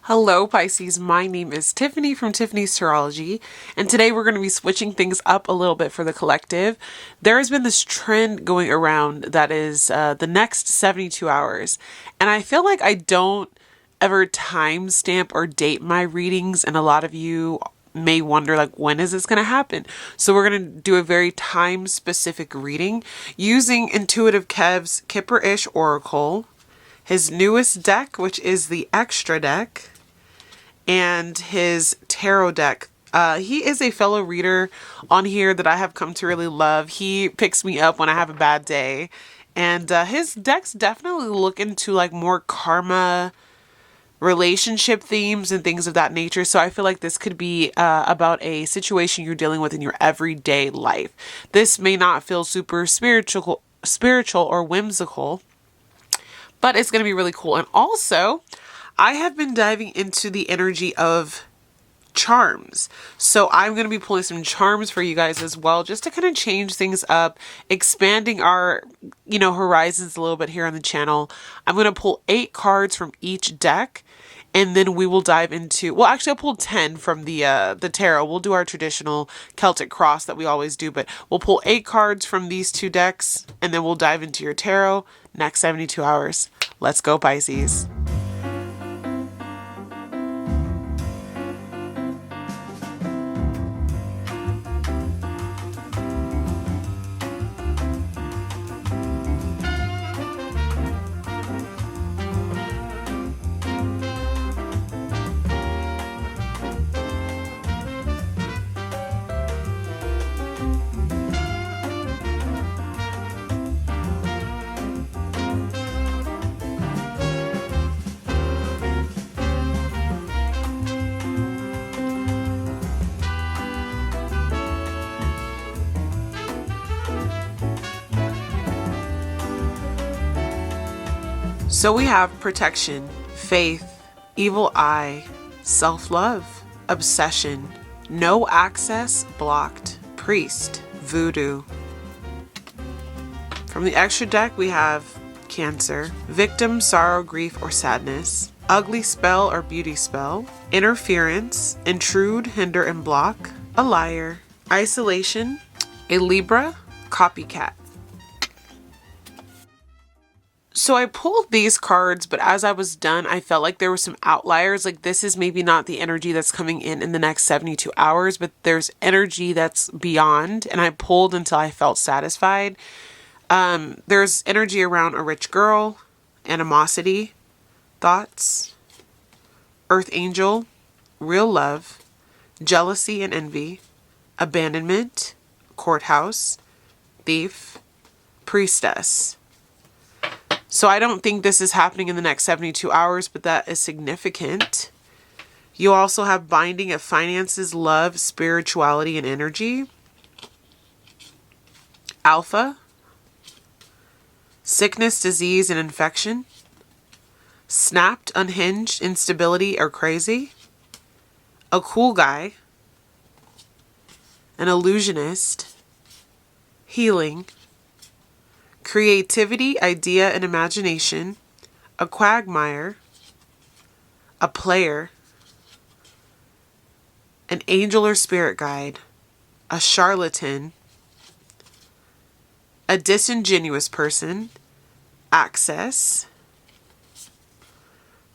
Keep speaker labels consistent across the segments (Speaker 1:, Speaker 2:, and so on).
Speaker 1: Hello Pisces, my name is Tiffany from tiffanystarology, and today we're going to be switching things up a little bit for the collective. There has been this trend going around that is the next 72 hours, and I feel like I don't ever timestamp or date my readings, and a lot of you may wonder, like, when is this going to happen? So we're going to do a very time specific reading using Intuitive Kev's Kipper-ish Oracle, his newest deck, which is the extra deck, and his tarot deck. He is a fellow reader on here that I have come to really love. He picks me up when I have a bad day, and his decks definitely look into like more karma, relationship themes and things of that nature. So I feel like this could be about a situation you're dealing with in your everyday life. This may not feel super spiritual or whimsical, but it's going to be really cool. And also, I have been diving into the energy of charms. So I'm going to be pulling some charms for you guys as well, just to kind of change things up, expanding our, horizons a little bit here on the channel. I'm going to pull 8 cards from each deck, and then we will dive into, well, actually I pulled 10 from the tarot. We'll do our traditional Celtic cross that we always do, but we'll pull 8 cards from these 2 decks, and then we'll dive into your tarot next 72 hours. Let's go, Pisces. So we have protection, faith, evil eye, self-love, obsession, no access, blocked, priest, voodoo. From the extra deck, we have Cancer, victim, sorrow, grief, or sadness, ugly spell or beauty spell, interference, intrude, hinder, and block, a liar, isolation, a Libra, copycat. So I pulled these cards, but as I was done, I felt like there were some outliers. Like, this is maybe not the energy that's coming in the next 72 hours, but there's energy that's beyond, and I pulled until I felt satisfied. There's energy around a rich girl, animosity, thoughts, earth angel, real love, jealousy and envy, abandonment, courthouse, thief, priestess. So I don't think this is happening in the next 72 hours, but that is significant. You also have binding of finances, love, spirituality, and energy. Alpha. Sickness, disease, and infection. Snapped, unhinged, instability, or crazy. A cool guy. An illusionist. Healing. Creativity, idea, and imagination, a quagmire, a player, an angel or spirit guide, a charlatan, a disingenuous person, access,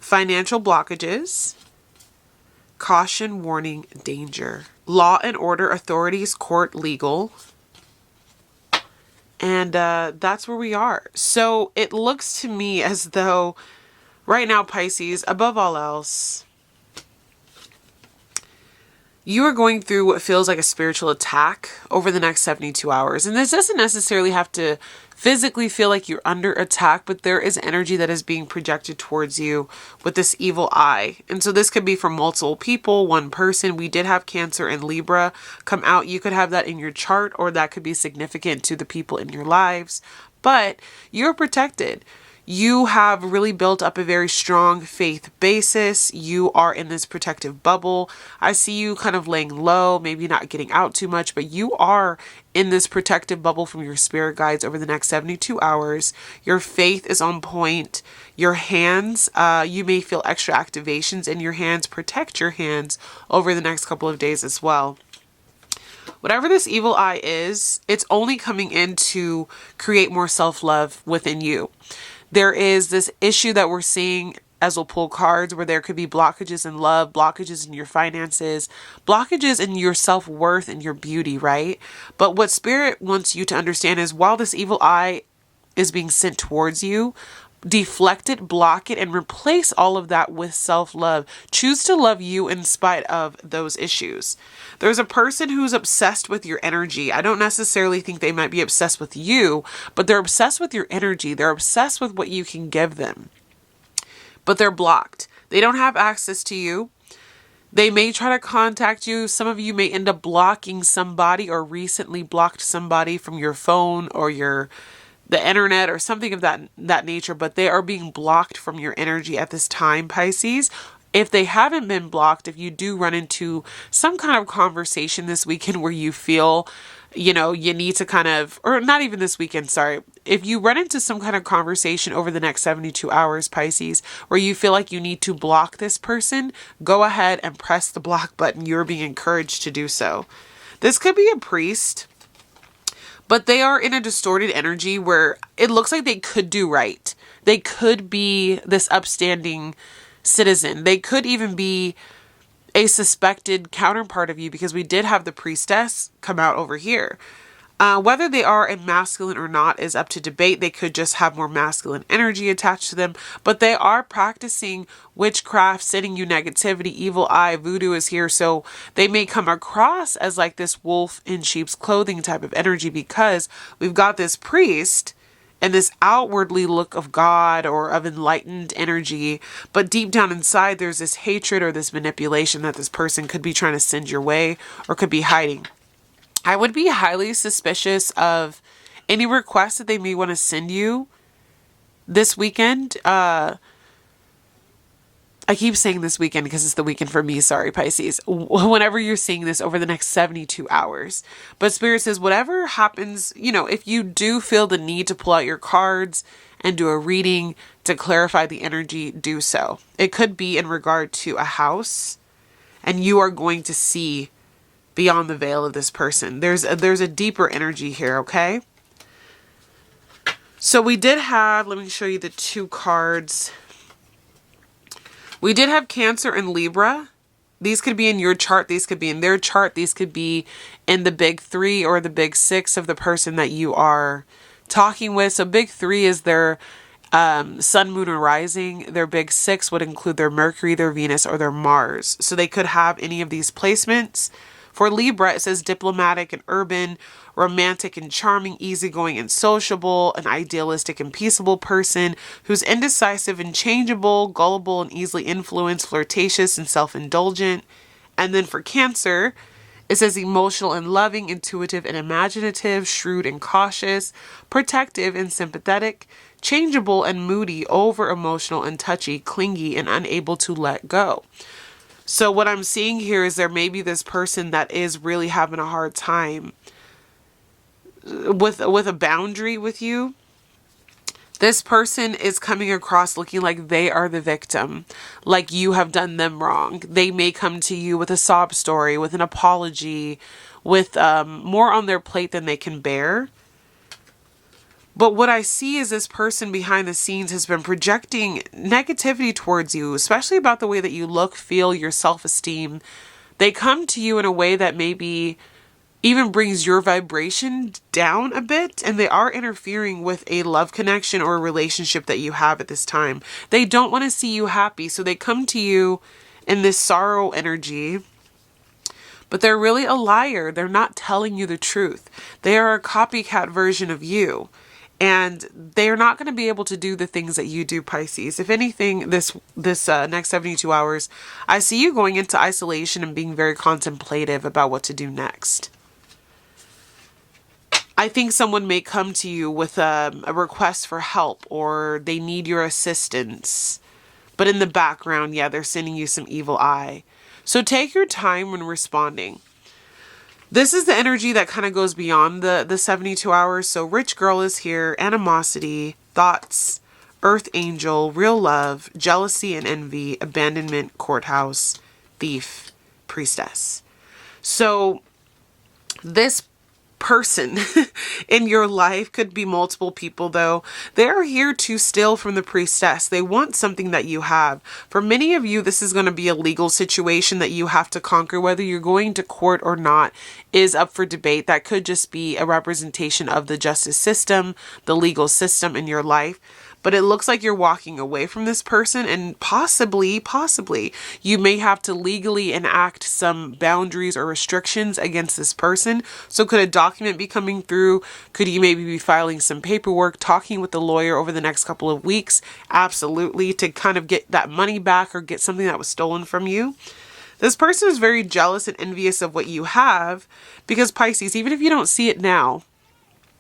Speaker 1: financial blockages, caution, warning, danger, law and order, authorities, court, legal. And that's where we are. So it looks to me as though right now, Pisces, above all else, you are going through what feels like a spiritual attack over the next 72 hours. And this doesn't necessarily have to physically feel like you're under attack, but there is energy that is being projected towards you with this evil eye. And so this could be from multiple people, one person. We did have Cancer and Libra come out. You could have that in your chart, or that could be significant to the people in your lives. But you're protected. You have really built up a very strong faith basis. You are in this protective bubble. I see you kind of laying low, maybe not getting out too much, but you are in this protective bubble from your spirit guides over the next 72 hours. Your faith is on point. Your hands, you may feel extra activations in your hands. Protect your hands over the next couple of days as well. Whatever this evil eye is, it's only coming in to create more self-love within you. There is this issue that we're seeing as we'll pull cards where there could be blockages in love, blockages in your finances, blockages in your self-worth and your beauty, right? But what Spirit wants you to understand is while this evil eye is being sent towards you, deflect it, block it, and replace all of that with self-love. Choose to love you in spite of those issues. There's a person who's obsessed with your energy. I don't necessarily think they might be obsessed with you, but they're obsessed with your energy. They're obsessed with what you can give them. But they're blocked. They don't have access to you. They may try to contact you. Some of you may end up blocking somebody or recently blocked somebody from your phone or the internet or something of that nature, but they are being blocked from your energy at this time, Pisces. If they haven't been blocked, if you do run into some kind of conversation this weekend where you feel, you need to kind of, or not even this weekend, sorry. If you run into some kind of conversation over the next 72 hours, Pisces, where you feel like you need to block this person, go ahead and press the block button. You're being encouraged to do so. This could be a priest, but they are in a distorted energy where it looks like they could do right. They could be this upstanding citizen. They could even be a suspected counterpart of you because we did have the priestess come out over here. Whether they are a masculine or not is up to debate. They could just have more masculine energy attached to them, but they are practicing witchcraft, sending you negativity, evil eye, voodoo is here. So they may come across as like this wolf in sheep's clothing type of energy because we've got this priest and this outwardly look of God or of enlightened energy, but deep down inside there's this hatred or this manipulation that this person could be trying to send your way or could be hiding. I would be highly suspicious of any requests that they may want to send you this weekend. I keep saying this weekend because it's the weekend for me. Sorry, Pisces. Whenever you're seeing this over the next 72 hours. But Spirit says whatever happens, if you do feel the need to pull out your cards and do a reading to clarify the energy, do so. It could be in regard to a house and you are going to see beyond the veil of this person. There's a deeper energy here, okay? So we did have, let me show you the two cards. We did have Cancer and Libra. These could be in your chart. These could be in their chart. These could be in the big three or the big six of the person that you are talking with. So big three is their sun, moon, and rising. Their big six would include their Mercury, their Venus, or their Mars. So they could have any of these placements. For Libra, it says diplomatic and urban, romantic and charming, easygoing and sociable, an idealistic and peaceable person who's indecisive and changeable, gullible and easily influenced, flirtatious and self-indulgent. And then for Cancer, it says emotional and loving, intuitive and imaginative, shrewd and cautious, protective and sympathetic, changeable and moody, over-emotional and touchy, clingy and unable to let go. So what I'm seeing here is there may be this person that is really having a hard time with a boundary with you. This person is coming across looking like they are the victim, like you have done them wrong. They may come to you with a sob story, with an apology, with more on their plate than they can bear. But what I see is this person behind the scenes has been projecting negativity towards you, especially about the way that you look, feel, your self-esteem. They come to you in a way that maybe even brings your vibration down a bit, and they are interfering with a love connection or a relationship that you have at this time. They don't want to see you happy, so they come to you in this sorrow energy. But they're really a liar. They're not telling you the truth. They are a copycat version of you. And they're not going to be able to do the things that you do, Pisces. If anything, this next 72 hours, I see you going into isolation and being very contemplative about what to do next. I think someone may come to you with a request for help, or they need your assistance. But in the background, yeah, they're sending you some evil eye. So take your time when responding. This is the energy that kind of goes beyond the 72 hours. So rich girl is here, animosity, thoughts, earth angel, real love, jealousy and envy, abandonment, courthouse, thief, priestess. So this person in your life could be multiple people, though. They are here to steal from the priestess. They want something that you have. For many of you, this is going to be a legal situation that you have to conquer. Whether you're going to court or not is up for debate. That could just be a representation of the justice system, the legal system in your life. But it looks like you're walking away from this person, and possibly, you may have to legally enact some boundaries or restrictions against this person. So could a document be coming through? Could you maybe be filing some paperwork, talking with the lawyer over the next couple of weeks? Absolutely, to kind of get that money back or get something that was stolen from you. This person is very jealous and envious of what you have because, Pisces, even if you don't see it now,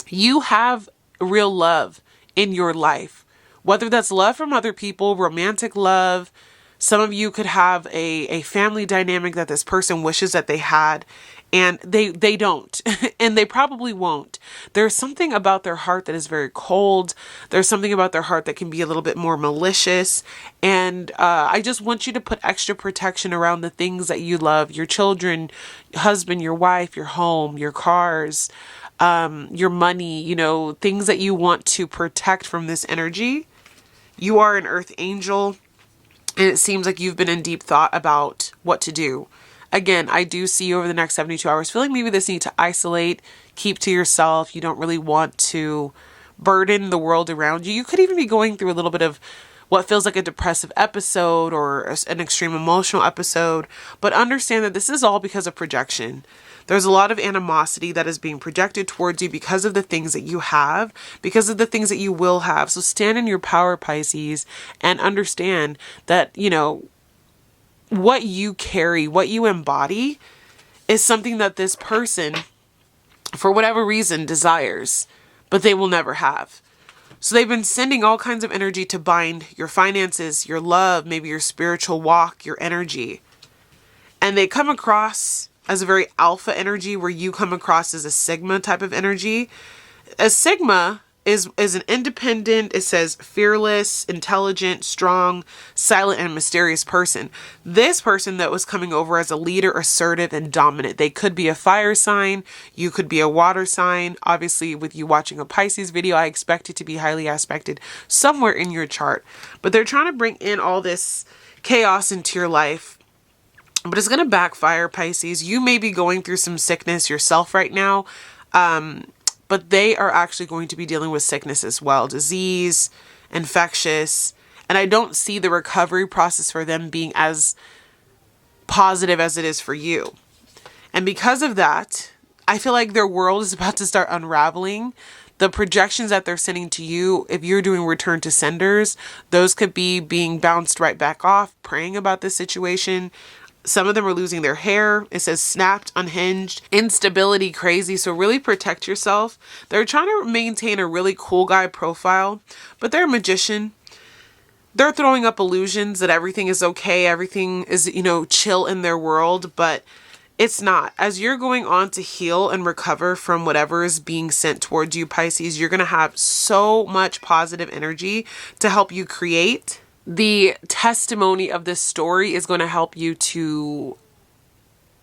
Speaker 1: you have real love in your life. Whether that's love from other people, romantic love. Some of you could have a family dynamic that this person wishes that they had, and they don't, and they probably won't. There's something about their heart that is very cold. There's something about their heart that can be a little bit more malicious. And I just want you to put extra protection around the things that you love, your children, husband, your wife, your home, your cars, your money, things that you want to protect from this energy. You are an earth angel, and it seems like you've been in deep thought about what to do. Again, I do see you over the next 72 hours feeling maybe this need to isolate, keep to yourself. You don't really want to burden the world around you. You could even be going through a little bit of what feels like a depressive episode or an extreme emotional episode, but understand that this is all because of projection. There's a lot of animosity that is being projected towards you because of the things that you have, because of the things that you will have. So stand in your power, Pisces, and understand that, what you carry, what you embody is something that this person, for whatever reason, desires, but they will never have. So they've been sending all kinds of energy to bind your finances, your love, maybe your spiritual walk, your energy. And they come across as a very alpha energy, where you come across as a sigma type of energy. A sigma is an independent, it says fearless, intelligent, strong, silent, and mysterious person. This person that was coming over as a leader, assertive, and dominant. They could be a fire sign. You could be a water sign. Obviously, with you watching a Pisces video, I expect it to be highly aspected somewhere in your chart. But they're trying to bring in all this chaos into your life. But it's going to backfire, Pisces. You may be going through some sickness yourself right now. But they are actually going to be dealing with sickness as well. Disease, infectious. And I don't see the recovery process for them being as positive as it is for you. And because of that, I feel like their world is about to start unraveling. The projections that they're sending to you, if you're doing return to senders, those could be being bounced right back off, praying about this situation. Some of them are losing their hair. It says snapped, unhinged, instability, crazy. So really protect yourself. They're trying to maintain a really cool guy profile, but they're a magician. They're throwing up illusions that everything is okay. Everything is, chill in their world, but it's not. As you're going on to heal and recover from whatever is being sent towards you, Pisces, you're going to have so much positive energy to help you create. The testimony of this story is going to help you to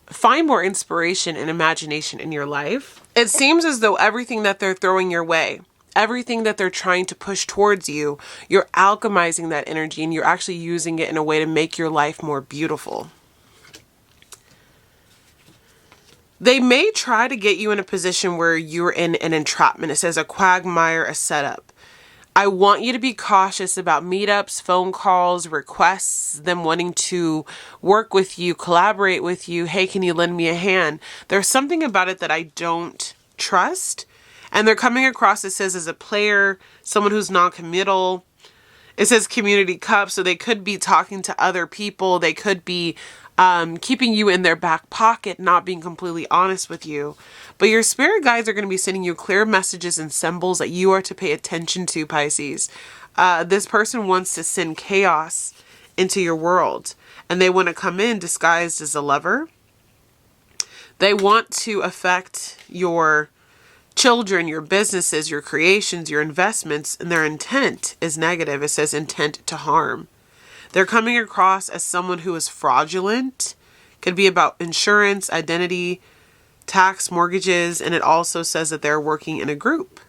Speaker 1: find more inspiration and imagination in your life. It seems as though everything that they're throwing your way, everything that they're trying to push towards you, you're alchemizing that energy and you're actually using it in a way to make your life more beautiful. They may try to get you in a position where you're in an entrapment. It says a quagmire, a setup. I want you to be cautious about meetups, phone calls, requests, them wanting to work with you, collaborate with you. Hey, can you lend me a hand? There's something about it that I don't trust. And they're coming across, it says, as a player, someone who's non-committal. It says community cup, so they could be talking to other people. They could be keeping you in their back pocket, not being completely honest with you. But your spirit guides are going to be sending you clear messages and symbols that you are to pay attention to, Pisces. This person wants to send chaos into your world, and they want to come in disguised as a lover. They want to affect your children, your businesses, your creations, your investments, and their intent is negative. It says intent to harm. They're coming across as someone who is fraudulent. Could be about insurance, identity, tax, mortgages, and it also says that they're working in a group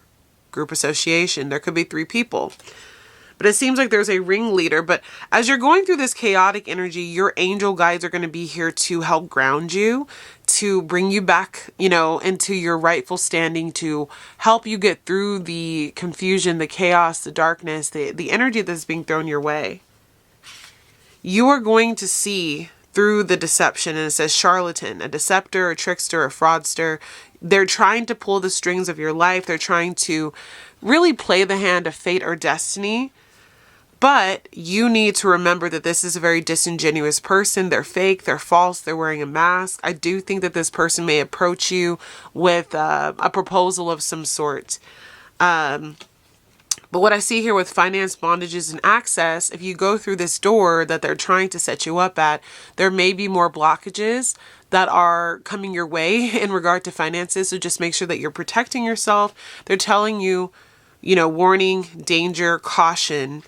Speaker 1: association. There could be 3 people. But it seems like there's a ringleader. But as you're going through this chaotic energy, your angel guides are going to be here to help ground you, to bring you back, into your rightful standing, to help you get through the confusion, the chaos, the darkness, the energy that's being thrown your way. You are going to see through the deception, and it says charlatan, a deceptor, a trickster, a fraudster. They're trying to pull the strings of your life. They're trying to really play the hand of fate or destiny. But you need to remember that this is a very disingenuous person. They're fake. They're false. They're wearing a mask. I do think that this person may approach you with a proposal of some sort. But what I see here with finance, bondages, and access, if you go through this door that they're trying to set you up at, there may be more blockages that are coming your way in regard to finances. So just make sure that you're protecting yourself. They're telling you, warning, danger, caution,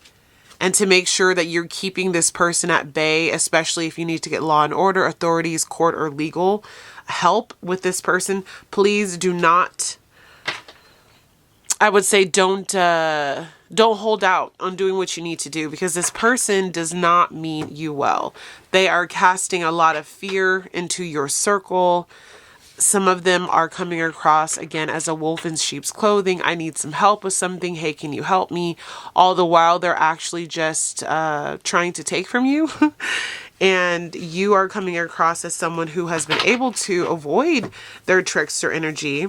Speaker 1: and to make sure that you're keeping this person at bay, especially if you need to get law and order, authorities, court, or legal help with this person. Please do not, I would say don't hold out on doing what you need to do, because this person does not mean you well. They are casting a lot of fear into your circle. Some of them are coming across, again, as a wolf in sheep's clothing. I need some help with something. Hey, can you help me? All the while, they're actually just trying to take from you. And you are coming across as someone who has been able to avoid their trickster energy.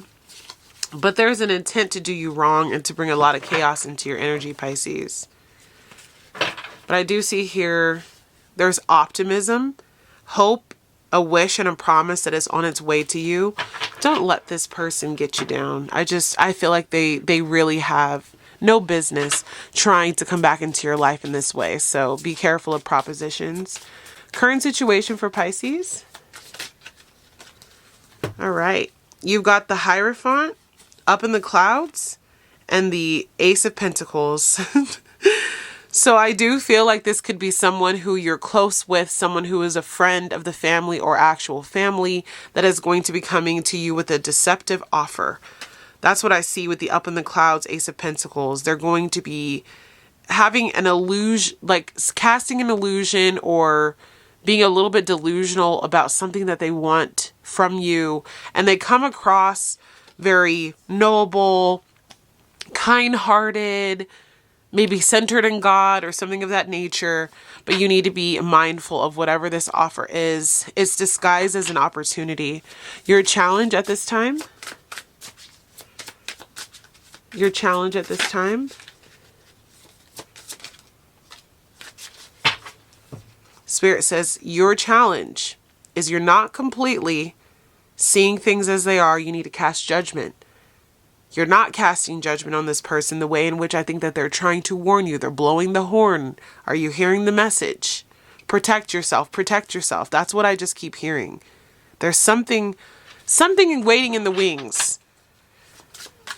Speaker 1: But there's an intent to do you wrong and to bring a lot of chaos into your energy, Pisces. But I do see here there's optimism, hope, a wish and a promise that is on its way to you. Don't let this person get you down. I feel like they really have no business trying to come back into your life in this way. So be careful of propositions. Current situation for Pisces. All right. You've got the Hierophant up in the clouds and the Ace of Pentacles. So I do feel like this could be someone who you're close with, someone who is a friend of the family or actual family that is going to be coming to you with a deceptive offer. That's what I see with the up in the clouds, Ace of Pentacles. They're going to be having an illusion, like casting an illusion or being a little bit delusional about something that they want from you. And they come across very knowable, kind-hearted, maybe centered in God or something of that nature, but you need to be mindful of whatever this offer is. It's disguised as an opportunity. Your challenge at this time? Your challenge at this time? Spirit says your challenge is you're not completely seeing things as they are. You need to cast judgment. You're not casting judgment on this person the way in which I think that they're trying to warn you. They're blowing the horn. Are you hearing the message? Protect yourself. Protect yourself. That's what I just keep hearing. There's something waiting in the wings.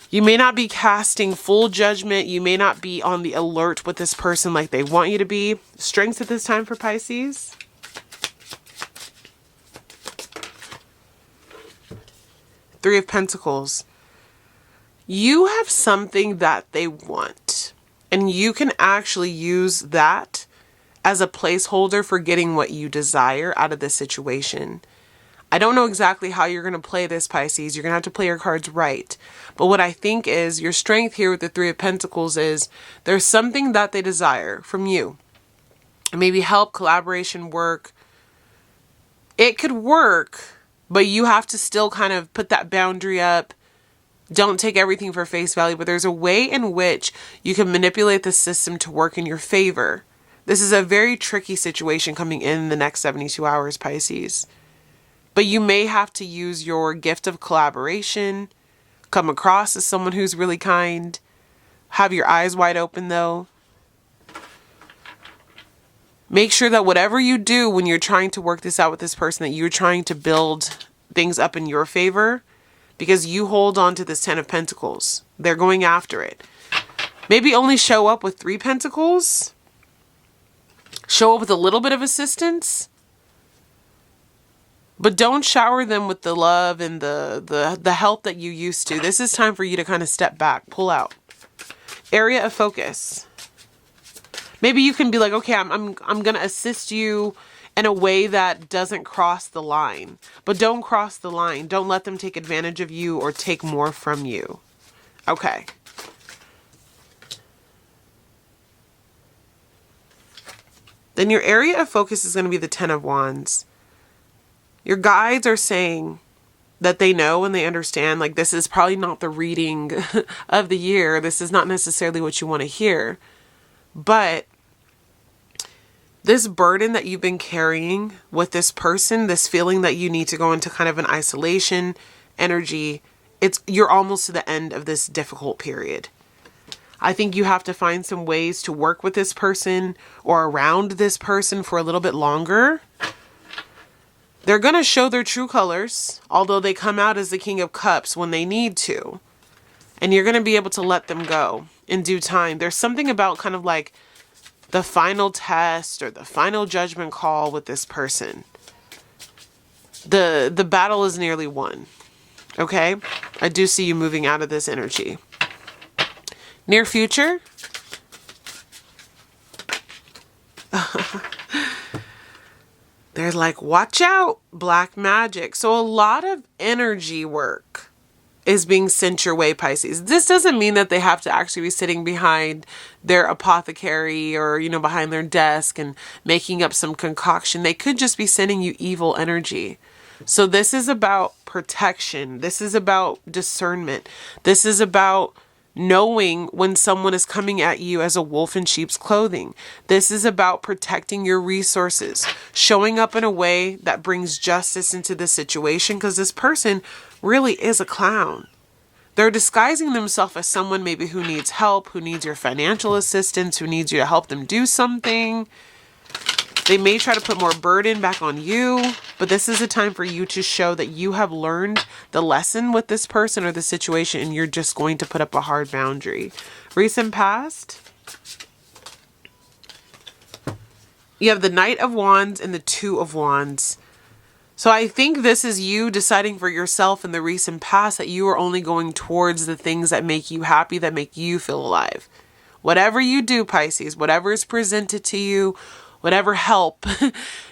Speaker 1: You may not be casting full judgment. You may not be on the alert with this person like they want you to be. Strengths at this time for Pisces. Three of Pentacles. You have something that they want, and you can actually use that as a placeholder for getting what you desire out of this situation. I don't know exactly how you're going to play this, Pisces. You're going to have to play your cards right. But what I think is your strength here with the Three of Pentacles is there's something that they desire from you. Maybe help, collaboration, work. It could work, but you have to still kind of put that boundary up. Don't take everything for face value, but there's a way in which you can manipulate the system to work in your favor. This is a very tricky situation coming in the next 72 hours, Pisces. But you may have to use your gift of collaboration, come across as someone who's really kind, have your eyes wide open though. Make sure that whatever you do when you're trying to work this out with this person, that you're trying to build things up in your favor, because you hold on to this 10 of Pentacles. They're going after it. Maybe only show up with 3 Pentacles. Show up with a little bit of assistance. But don't shower them with the love and the help that you used to. This is time for you to kind of step back, pull out. Area of focus. Maybe you can be like, okay, I'm going to assist you in a way that doesn't cross the line. But don't cross the line. Don't let them take advantage of you or take more from you. Okay. Then your area of focus is going to be the 10 of Wands. Your guides are saying that they know and they understand, like, this is probably not the reading of the year. This is not necessarily what you want to hear. But this burden that you've been carrying with this person, this feeling that you need to go into kind of an isolation energy, you're almost to the end of this difficult period. I think you have to find some ways to work with this person or around this person for a little bit longer. They're going to show their true colors, although they come out as the King of Cups when they need to. And you're going to be able to let them go in due time. There's something about kind of like the final test or the final judgment call with this person. The battle is nearly won. Okay? I do see you moving out of this energy. Near future? They're like, watch out, black magic. So a lot of energy work is being sent your way, Pisces. This doesn't mean that they have to actually be sitting behind their apothecary or, behind their desk and making up some concoction. They could just be sending you evil energy. So this is about protection. This is about discernment. This is about knowing when someone is coming at you as a wolf in sheep's clothing. This is about protecting your resources, showing up in a way that brings justice into the situation, because this person really is a clown. They're disguising themselves as someone maybe who needs help, who needs your financial assistance, who needs you to help them do something. They may try to put more burden back on you, but this is a time for you to show that you have learned the lesson with this person or the situation, and you're just going to put up a hard boundary. Recent past. You have the Knight of Wands and the Two of Wands. So I think this is you deciding for yourself in the recent past that you are only going towards the things that make you happy, that make you feel alive. Whatever you do, Pisces, whatever is presented to you, whatever help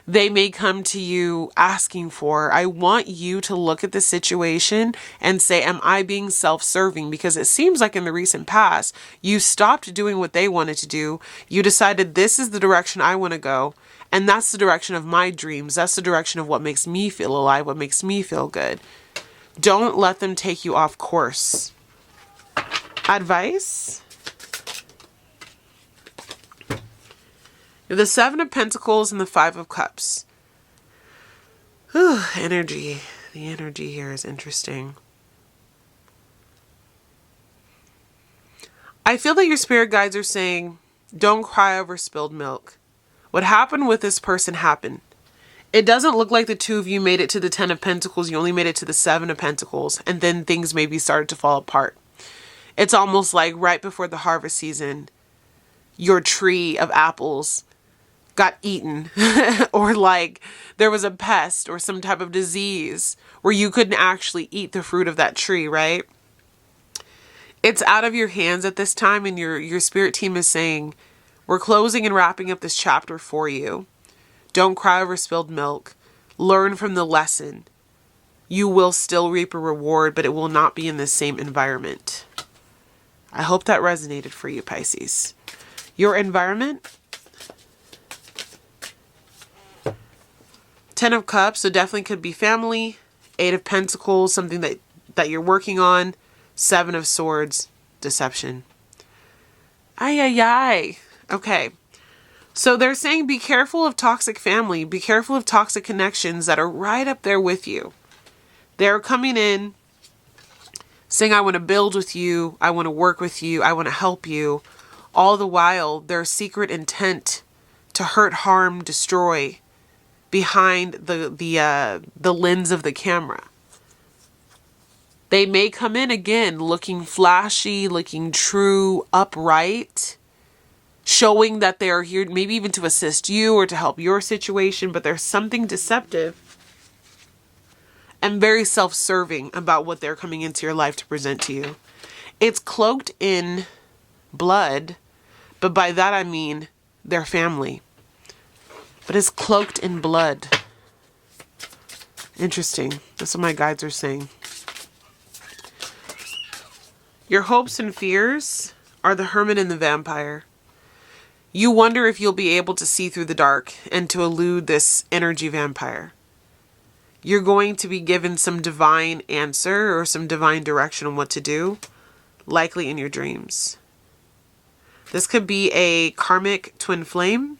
Speaker 1: they may come to you asking for, I want you to look at the situation and say, am I being self-serving? Because it seems like in the recent past, you stopped doing what they wanted to do. You decided this is the direction I want to go. And that's the direction of my dreams. That's the direction of what makes me feel alive, what makes me feel good. Don't let them take you off course. Advice? The Seven of Pentacles and the Five of Cups. Whew, energy. The energy here is interesting. I feel that your spirit guides are saying, don't cry over spilled milk. What happened with this person happened. It doesn't look like the two of you made it to the 10 of Pentacles. You only made it to the 7 of Pentacles. And then things maybe started to fall apart. It's almost like right before the harvest season, your tree of apples got eaten. Or like there was a pest or some type of disease where you couldn't actually eat the fruit of that tree, right? It's out of your hands at this time, and your spirit team is saying, we're closing and wrapping up this chapter for you. Don't cry over spilled milk. Learn from the lesson. You will still reap a reward, but it will not be in the same environment. I hope that resonated for you, Pisces. Your environment? 10 of Cups, so definitely could be family. 8 of Pentacles, something that you're working on. Seven of Swords, deception. Ay, ay, ay. Okay. So they're saying be careful of toxic family. Be careful of toxic connections that are right up there with you. They're coming in saying, I want to build with you. I want to work with you. I want to help you. All the while, their secret intent to hurt, harm, destroy behind the lens of the camera. They may come in again looking flashy, looking true, upright, showing that they're here maybe even to assist you or to help your situation, but there's something deceptive and very self-serving about what they're coming into your life to present to you. It's cloaked in blood, but by that I mean their family. But it's cloaked in blood. Interesting. That's what my guides are saying. Your hopes and fears are the hermit and the vampire. You wonder if you'll be able to see through the dark and to elude this energy vampire. You're going to be given some divine answer or some divine direction on what to do, likely in your dreams. This could be a karmic twin flame,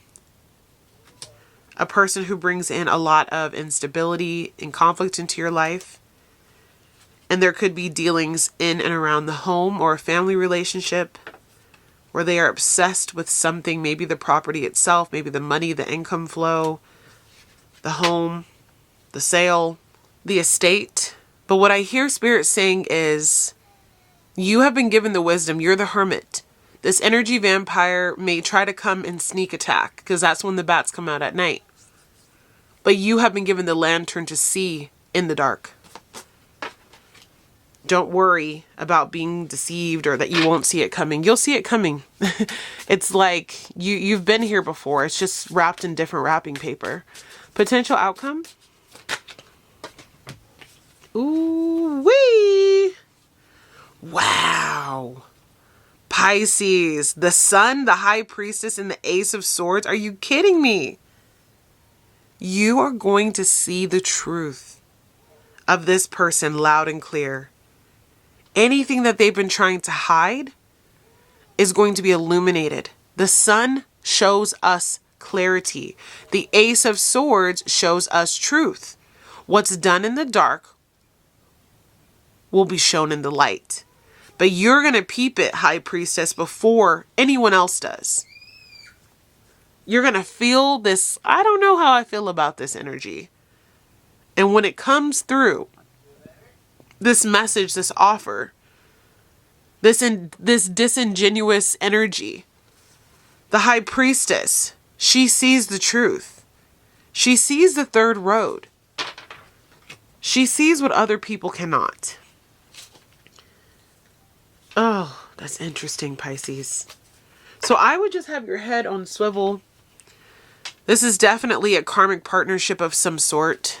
Speaker 1: a person who brings in a lot of instability and conflict into your life. And there could be dealings in and around the home or a family relationship where they are obsessed with something, maybe the property itself, maybe the money, the income flow, the home, the sale, the estate. But what I hear Spirit saying is, you have been given the wisdom. You're the hermit. This energy vampire may try to come and sneak attack because that's when the bats come out at night. But you have been given the lantern to see in the dark. Don't worry about being deceived or that you won't see it coming. You'll see it coming. It's like you've been here before. It's just wrapped in different wrapping paper. Potential outcome. Ooh wee. Wow. Pisces, the Sun, the High Priestess, and the Ace of Swords. Are you kidding me? You are going to see the truth of this person loud and clear. Anything that they've been trying to hide is going to be illuminated. The Sun shows us clarity. The Ace of Swords shows us truth. What's done in the dark will be shown in the light. But you're going to peep it, High Priestess, before anyone else does. You're going to feel this. I don't know how I feel about this energy. And when it comes through, this message, this offer, this disingenuous energy, the High Priestess, she sees the truth. She sees the third road. She sees what other people cannot. Oh, that's interesting, Pisces. So I would just have your head on swivel. This is definitely a karmic partnership of some sort.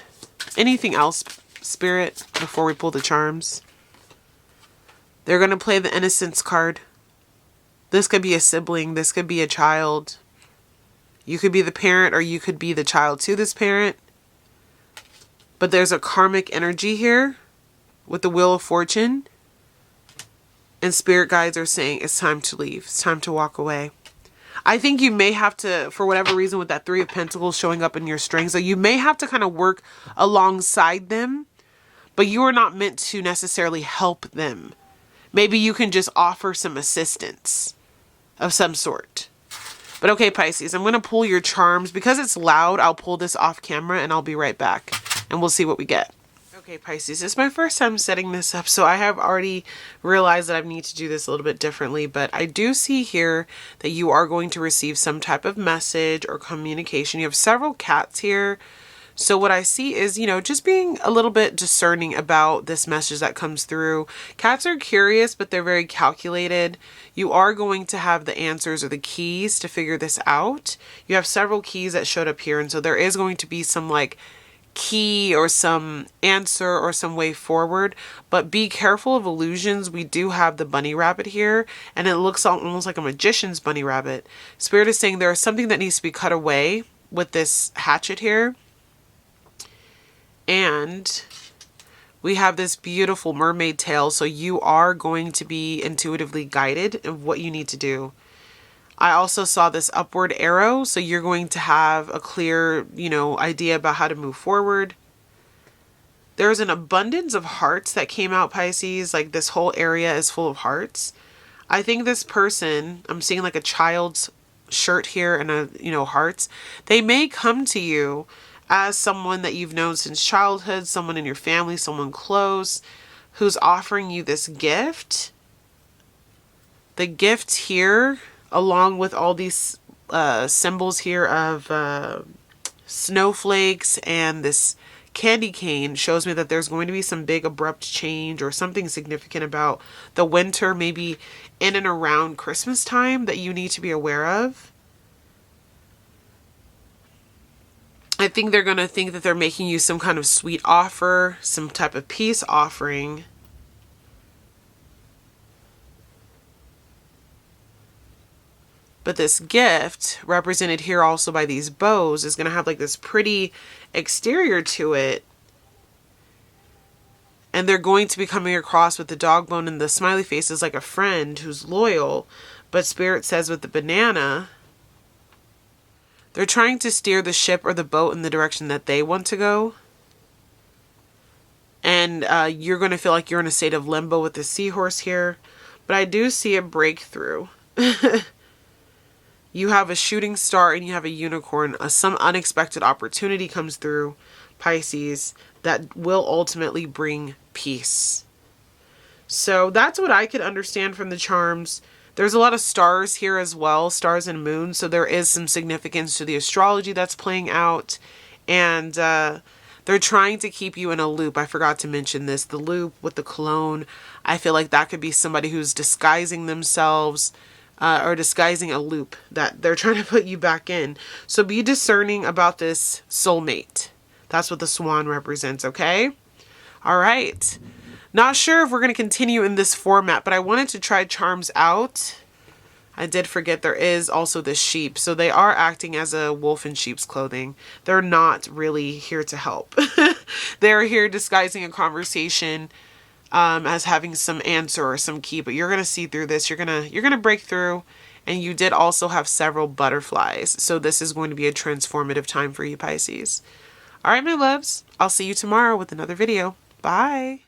Speaker 1: Anything else, Spirit, before we pull the charms? They're going to play the innocence card. This could be a sibling. This could be a child. You could be the parent or you could be the child to this parent. But there's a karmic energy here with the Wheel of Fortune. And Spirit guides are saying it's time to leave. It's time to walk away. I think you may have to, for whatever reason, with that Three of Pentacles showing up in your strings, so you may have to kind of work alongside them, but you are not meant to necessarily help them. Maybe you can just offer some assistance of some sort. But okay, Pisces, I'm going to pull your charms. Because it's loud, I'll pull this off camera and I'll be right back. And we'll see what we get. Okay, Pisces, it's my first time setting this up, so I have already realized that I need to do this a little bit differently, but I do see here that you are going to receive some type of message or communication. You have several cats here. So what I see is, just being a little bit discerning about this message that comes through. Cats are curious, but they're very calculated. You are going to have the answers or the keys to figure this out. You have several keys that showed up here, and so there is going to be some key or some answer or some way forward, but be careful of illusions. We do have the bunny rabbit here, and it looks almost like a magician's bunny rabbit. Spirit is saying there is something that needs to be cut away with this hatchet here. And We have this beautiful mermaid tail, so you are going to be intuitively guided of what you need to do. I also saw this upward arrow, so you're going to have a clear, idea about how to move forward. There's an abundance of hearts that came out, Pisces. Like, this whole area is full of hearts. I think this person, I'm seeing like a child's shirt here and hearts. They may come to you as someone that you've known since childhood, someone in your family, someone close, who's offering you this gift. The gift here, along with all these symbols here of snowflakes and this candy cane, shows me that there's going to be some big abrupt change or something significant about the winter, maybe in and around Christmas time, that you need to be aware of. I think they're going to think that they're making you some kind of sweet offer, some type of peace offering. But this gift, represented here also by these bows, is going to have like this pretty exterior to it. And they're going to be coming across with the dog bone and the smiley face as like a friend who's loyal. But Spirit says with the banana, they're trying to steer the ship or the boat in the direction that they want to go. And you're going to feel like you're in a state of limbo with the seahorse here. But I do see a breakthrough. You have a shooting star and you have a unicorn. Some unexpected opportunity comes through, Pisces, that will ultimately bring peace. So that's what I could understand from the charms. There's a lot of stars here as well, stars and moons. So there is some significance to the astrology that's playing out. And they're trying to keep you in a loop. I forgot to mention this. The loop with the cologne. I feel like that could be somebody who's disguising themselves. Or disguising a loop that they're trying to put you back in. So be discerning about this soulmate. That's what the swan represents, okay? All right. Not sure if we're going to continue in this format, but I wanted to try charms out. I did forget there is also the sheep. So they are acting as a wolf in sheep's clothing. They're not really here to help. They're here disguising a conversation as having some answer or some key, but you're going to see through this. You're going to break through. And you did also have several butterflies. So this is going to be a transformative time for you, Pisces. All right, my loves. I'll see you tomorrow with another video. Bye.